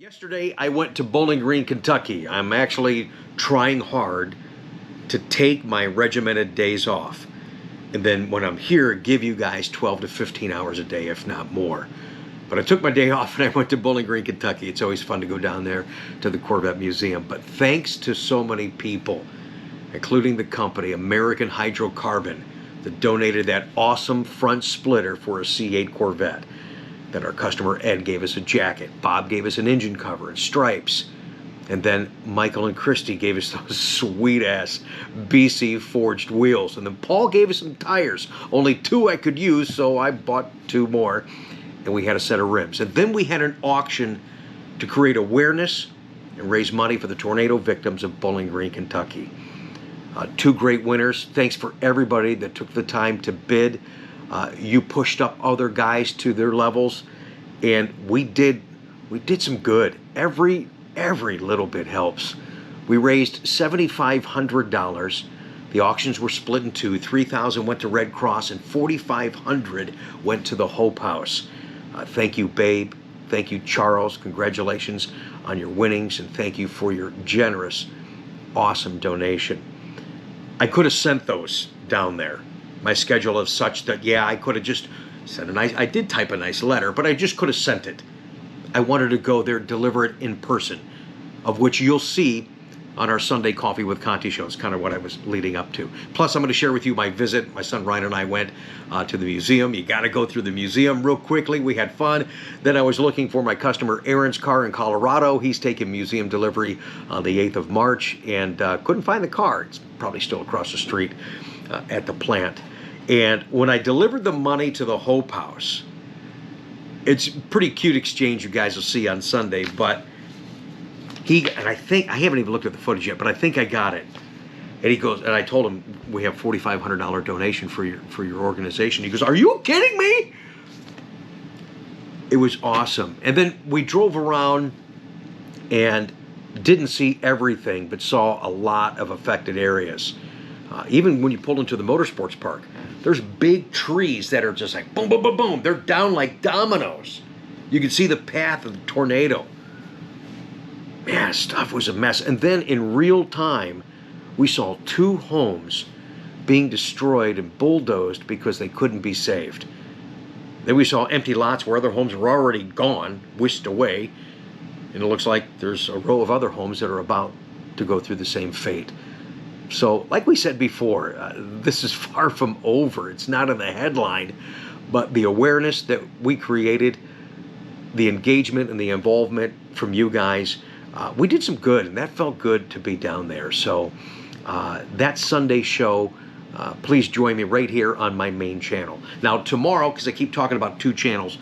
Yesterday, I went to Bowling Green, Kentucky. I'm actually trying hard to take my regimented days off. And then when I'm here, give you guys 12 to 15 hours a day, if not more. But I took my day off and I went to Bowling Green, Kentucky. It's always fun to go down there to the Corvette Museum. But thanks to so many people, including the company, American Hydrocarbon, that donated that awesome front splitter for a C8 Corvette. Then our customer Ed gave us a jacket, Bob gave us an engine cover and stripes, and then Michael and Christy gave us those sweet-ass BC forged wheels, and then Paul gave us some tires. Only 2 I could use, so I bought 2 more, and we had a set of rims. And then we had an auction to create awareness and raise money for the tornado victims of Bowling Green, Kentucky. 2 great winners. Thanks for everybody that took the time to bid. You pushed up other guys to their levels, and we did some good. Every little bit helps. We raised $7,500. The auctions were split in 2. $3,000 went to Red Cross, and $4,500 went to the Hope House. Thank you, Babe. Thank you, Charles. Congratulations on your winnings, and thank you for your generous, awesome donation. I could have sent those down there. My schedule is such that, yeah, I could have just sent I did type a nice letter, but I just could have sent it. I wanted to go there, deliver it in person, of which you'll see on our Sunday Coffee with Conti show. It's kind of what I was leading up to. Plus, I'm going to share with you my visit. My son Ryan and I went to the museum. You got to go through the museum real quickly. We had fun. Then I was looking for my customer Aaron's car in Colorado. He's taking museum delivery on the 8th of March and couldn't find the car. It's probably still across the street at the plant. And when I delivered the money to the Hope House, it's a pretty cute exchange you guys will see on Sunday, but I think, I haven't even looked at the footage yet, but I think I got it. And he goes, and I told him, we have $4,500 donation for your organization. He goes, are you kidding me? It was awesome. And then we drove around and didn't see everything, but saw a lot of affected areas. Even when you pulled into the motorsports park, there's big trees that are just like boom, boom, boom, boom. They're down like dominoes. You can see the path of the tornado. Man, stuff was a mess. And then in real time, we saw 2 homes being destroyed and bulldozed because they couldn't be saved. Then we saw empty lots where other homes were already gone, whisked away. And it looks like there's a row of other homes that are about to go through the same fate. So, like we said before, this is far from over. It's not in the headline, but the awareness that we created, the engagement and the involvement from you guys, we did some good, and that felt good to be down there. So, that Sunday show, please join me right here on my main channel. Now, tomorrow, because I keep talking about 2 channels,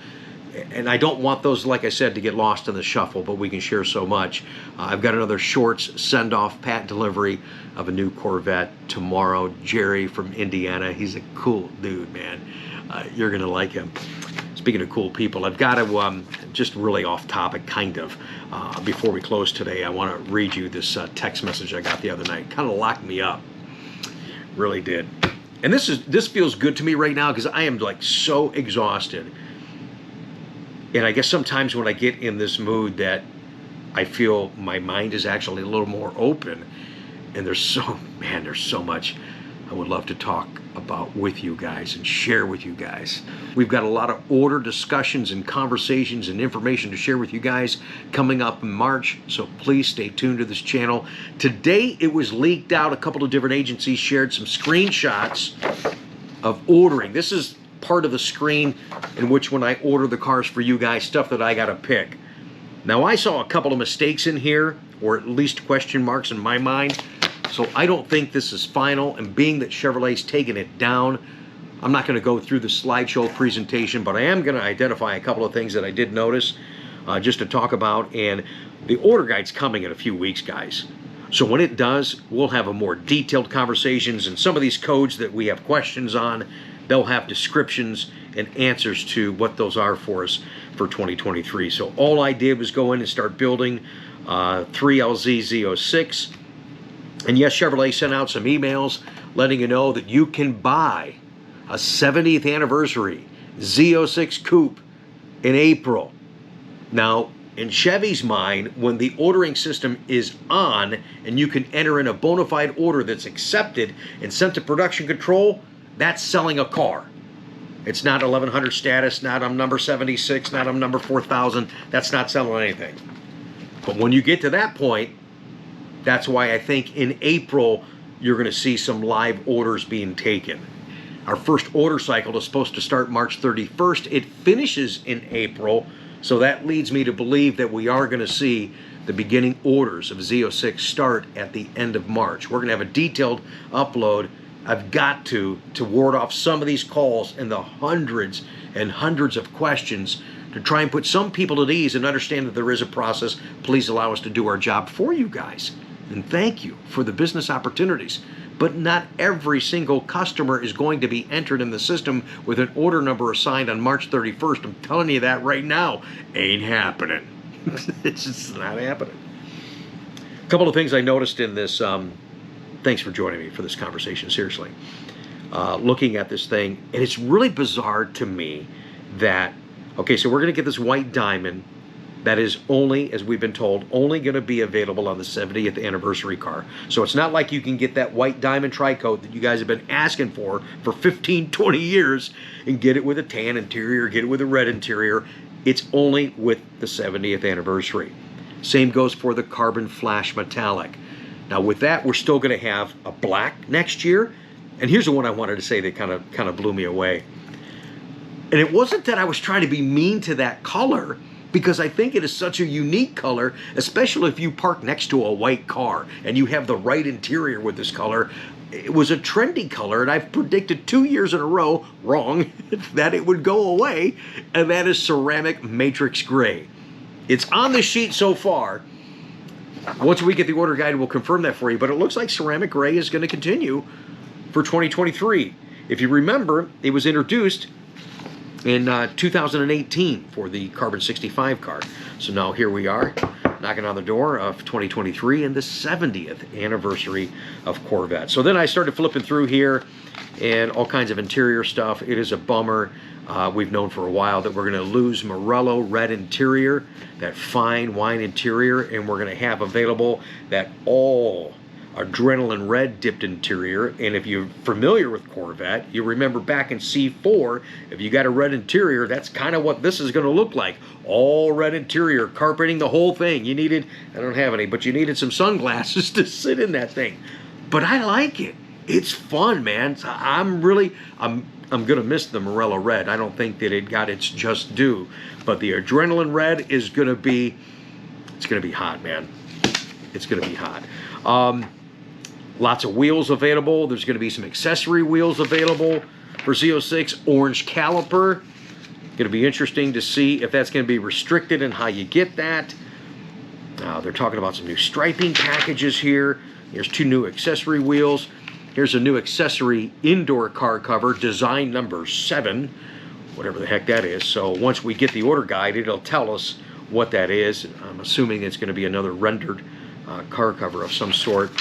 and I don't want those, like I said, to get lost in the shuffle, but we can share so much. I've got another shorts send-off, pat delivery of a new Corvette tomorrow. Jerry from Indiana, he's a cool dude, man. You're going to like him. Speaking of cool people, I've got to, just really off topic, kind of, before we close today, I want to read you this text message I got the other night. Kind of locked me up. Really did. And this feels good to me right now because I am like so exhausted. And I guess sometimes when I get in this mood that I feel my mind is actually a little more open, and there's so much I would love to talk about with you guys and share with you guys. We've got a lot of order discussions and conversations and information to share with you guys coming up in March, so please stay tuned to this channel. Today it was leaked out. A couple of different agencies shared some screenshots of ordering. This is part of the screen in which when I order the cars for you guys, stuff that I gotta pick. Now I saw a couple of mistakes in here, or at least question marks in my mind, so I don't think this is final, and being that Chevrolet's taken it down, I'm not gonna go through the slideshow presentation, but I am gonna identify a couple of things that I did notice just to talk about, and the order guide's coming in a few weeks, guys. So when it does, we'll have a more detailed conversations, and some of these codes that we have questions on, they'll have descriptions and answers to what those are for us for 2023. So all I did was go in and start building 3LZ Z06. And yes, Chevrolet sent out some emails letting you know that you can buy a 70th anniversary Z06 coupe in April. Now, In Chevy's mind, when the ordering system is on and you can enter in a bona fide order that's accepted and sent to production control, that's selling a car. It's not 1100 status, not I'm number 76, not I'm number 4000. That's not selling anything. But when you get to that point, that's why I think in April you're going to see some live orders being taken. Our first order cycle is supposed to start March 31st. It finishes in April. So that leads me to believe that we are going to see the beginning orders of Z06 start at the end of March. We're going to have a detailed upload. I've got to ward off some of these calls and the hundreds and hundreds of questions to try and put some people at ease and understand that there is a process. Please allow us to do our job for you guys. And thank you for the business opportunities. But not every single customer is going to be entered in the system with an order number assigned on March 31st. I'm telling you that right now. Ain't happening. It's just not happening. A couple of things I noticed in this. Thanks for joining me for this conversation, seriously. Looking at this thing, and it's really bizarre to me that, okay, so we're going to get this white diamond that is only, as we've been told, only going to be available on the 70th anniversary car. So it's not like you can get that white diamond tri-coat that you guys have been asking for 15, 20 years and get it with a tan interior, get it with a red interior. It's only with the 70th anniversary. Same goes for the carbon flash metallic. Now with that, we're still going to have a black next year. And here's the one I wanted to say that kind of blew me away. And it wasn't that I was trying to be mean to that color, because I think it is such a unique color, especially if you park next to a white car and you have the right interior with this color. It was a trendy color, and I've predicted 2 years in a row, wrong, that it would go away, and that is ceramic matrix gray. It's on the sheet so far. Once we get the order guide, we'll confirm that for you, but it looks like ceramic gray is going to continue for 2023. If you remember, it was introduced in 2018 for the Carbon 65 car. So now here we are, knocking on the door of 2023 and the 70th anniversary of Corvette. So then I started flipping through here and all kinds of interior stuff. It is a bummer. We've known for a while that we're going to lose Morello red interior, that fine wine interior, and we're going to have available that all adrenaline red dipped interior. And if you're familiar with Corvette, you remember back in C4, if you got a red interior, that's kind of what this is going to look like. All red interior, carpeting the whole thing. You needed, I don't have any, but you needed some sunglasses to sit in that thing. But I like it. It's fun, man. So I'm going to miss the Morello red. I don't think that it got its just due. But the adrenaline red is going to be, it's going to be hot, man. It's going to be hot. Lots of wheels available. There's going to be some accessory wheels available for Z06. Orange caliper. Going to be interesting to see if that's going to be restricted and how you get that. They're talking about some new striping packages here. Here's 2 new accessory wheels. Here's a new accessory indoor car cover, design number 7, whatever the heck that is. So once we get the order guide, it'll tell us what that is. I'm assuming it's going to be another rendered car cover of some sort.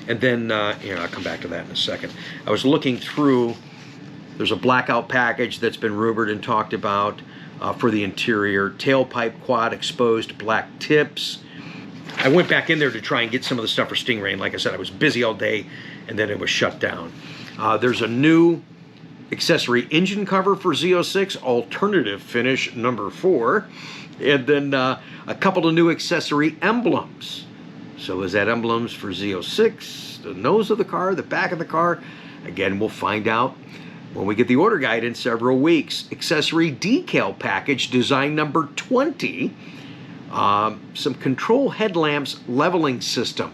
And then, I'll come back to that in a second. I was looking through, there's a blackout package that's been rumored and talked about for the interior. Tailpipe quad exposed black tips. I went back in there to try and get some of the stuff for Stingray, and like I said, I was busy all day, and then it was shut down. There's a new accessory engine cover for Z06, alternative finish number 4, and then a couple of new accessory emblems. So is that emblems for Z06, the nose of the car, the back of the car? Again, we'll find out when we get the order guide in several weeks. Accessory decal package, design number 20. Some control headlamps leveling system.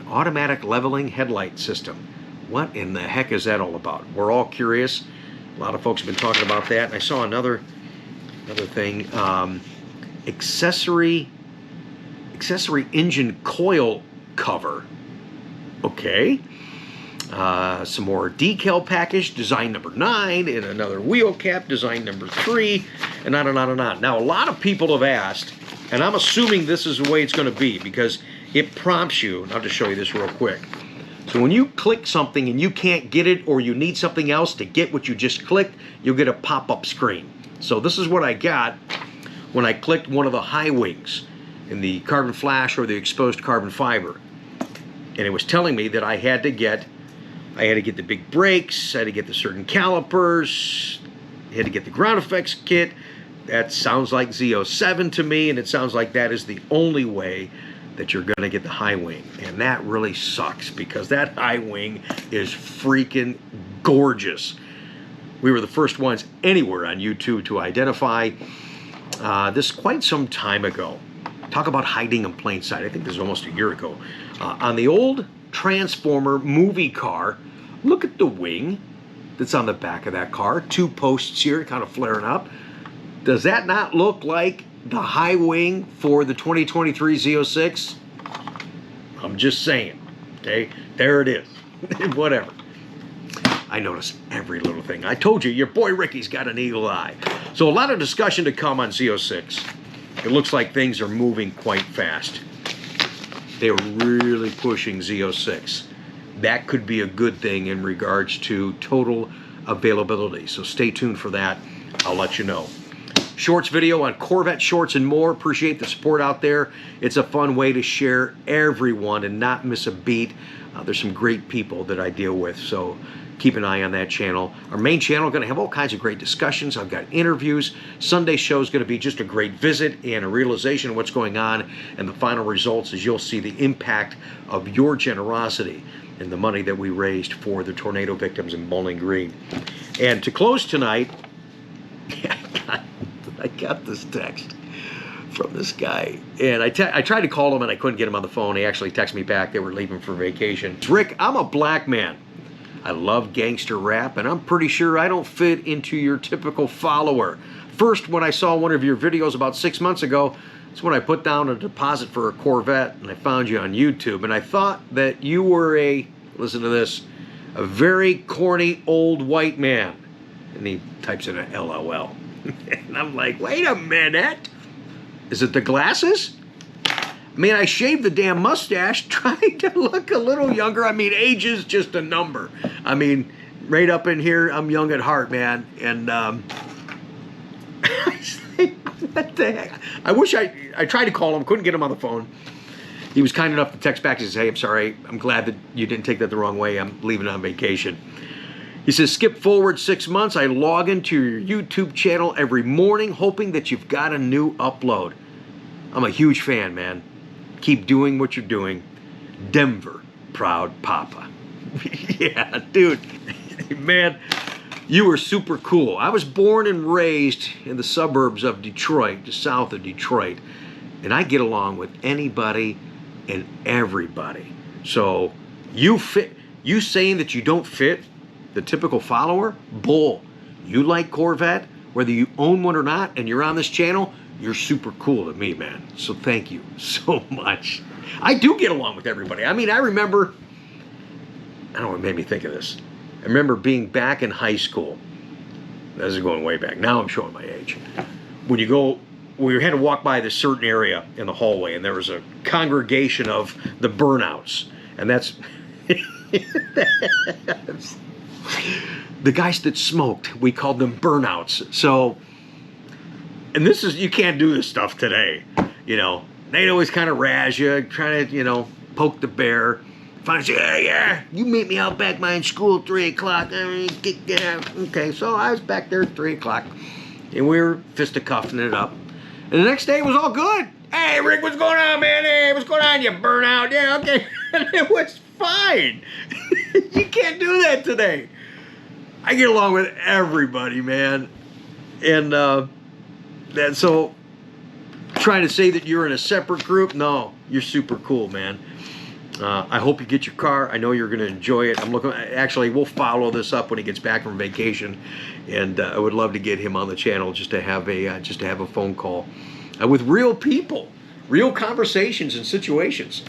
An automatic leveling headlight system. What in the heck is that all about? We're all curious. A lot of folks have been talking about that. And I saw another thing. Accessory engine coil cover. Okay. Some more decal package, design number 9, and another wheel cap, design number 3, and on and on and on. Now, a lot of people have asked, and I'm assuming this is the way it's going to be, because it prompts you. I'll just show you this real quick. So when you click something and you can't get it, or you need something else to get what you just clicked, you'll get a pop-up screen. So this is what I got. when I clicked one of the high wings in the carbon flash or the exposed carbon fiber. And it was telling me that I had to get the big brakes, I had to get the certain calipers, I had to get the ground effects kit. That sounds like Z07 to me, and it sounds like that is the only way that you're going to get the high wing. And that really sucks, because that high wing is freaking gorgeous. We were the first ones anywhere on YouTube to identify this quite some time ago. Talk about hiding in plain sight. I think this was almost a year ago. On the old Transformer movie car, look at the wing that's on the back of that car. 2 posts here kind of flaring up. Does that not look like the high wing for the 2023 Z06? I'm just saying. Okay, there it is. Whatever. I notice every little thing. I told you, your boy Ricky's got an eagle eye. So a lot of discussion to come on Z06. It looks like things are moving quite fast. They're really pushing Z06. That could be a good thing in regards to total availability. So stay tuned for that. I'll let you know. Shorts video on Corvette shorts and more. Appreciate the support out there. It's a fun way to share everyone and not miss a beat. There's some great people that I deal with, so keep an eye on that channel. Our main channel going to have all kinds of great discussions. I've got interviews. Sunday show is going to be just a great visit and a realization of what's going on. And the final results is you'll see the impact of your generosity and the money that we raised for the tornado victims in Bowling Green. And to close tonight, I got this text from this guy, and I tried to call him and I couldn't get him on the phone. He actually texted me back. They were leaving for vacation. Rick, I'm a black man. I love gangster rap, and I'm pretty sure I don't fit into your typical follower. First, when I saw one of your videos about 6 months ago, it's when I put down a deposit for a Corvette, and I found you on YouTube, and I thought that you were listen to this, a very corny old white man. And he types in a LOL. And I'm like, wait a minute. Is it the glasses? I mean, I shaved the damn mustache trying to look a little younger. I mean, age is just a number. I mean, right up in here, I'm young at heart, man. And I was like, what the heck? I wish I tried to call him, couldn't get him on the phone. He was kind enough to text back and say, hey, I'm sorry. I'm glad that you didn't take that the wrong way. I'm leaving on vacation. He says, skip forward 6 months. I log into your YouTube channel every morning, hoping that you've got a new upload. I'm a huge fan, man. Keep doing what you're doing. Denver, proud papa. Yeah, dude. Man, you were super cool. I was born and raised in the suburbs of Detroit, just south of Detroit. And I get along with anybody and everybody. So you saying that you don't fit the typical follower? Bull. You like Corvette, whether you own one or not, and you're on this channel, you're super cool to me, man. So thank you so much. I do get along with everybody. I mean, I remember, I don't know what made me think of this. I remember being back in high school. This is going way back. Now I'm showing my age. When we had to walk by this certain area in the hallway, and there was a congregation of the burnouts. And that's the guys that smoked. We called them burnouts. So, and this is, you can't do this stuff today. You know, they'd always kind of razz you, trying to, you know, poke the bear. Finally say, yeah, you meet me out back by school at 3 o'clock. Okay, so I was back there at 3 o'clock, and we were fisticuffing it up. And the next day it was all good. Hey, Rick, what's going on, man? Hey, what's going on, you burnout? Yeah, okay. And it was fine. You can't do that today. I get along with everybody, man. And so trying to say that you're in a separate group, no, you're super cool, man. I hope you get your car. I know you're going to enjoy it. I'm looking. Actually, we'll follow this up when he gets back from vacation, and I would love to get him on the channel just to have a phone call with real people, real conversations and situations.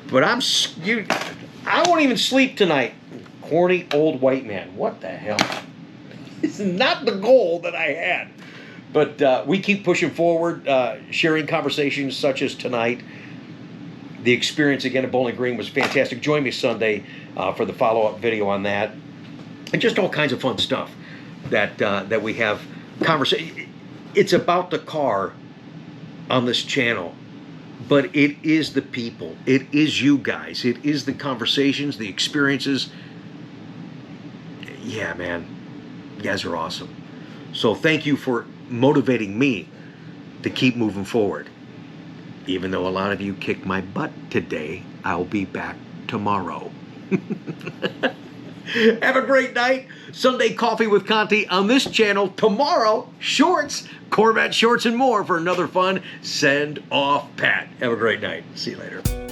But I won't even sleep tonight. Corny old white man. What the hell? It's not the goal that I had. But we keep pushing forward, sharing conversations such as tonight. The experience again at Bowling Green was fantastic. Join me Sunday for the follow-up video on that. And just all kinds of fun stuff that we have conversation. It's about the car on this channel, but it is the people. It is you guys. It is the conversations, the experiences. Yeah, man, you guys are awesome. So thank you for motivating me to keep moving forward. Even though a lot of you kicked my butt today, I'll be back tomorrow. Have a great night. Sunday Coffee with Conti on this channel. Tomorrow, shorts, Corvette shorts and more for another fun send-off Pat. Have a great night. See you later.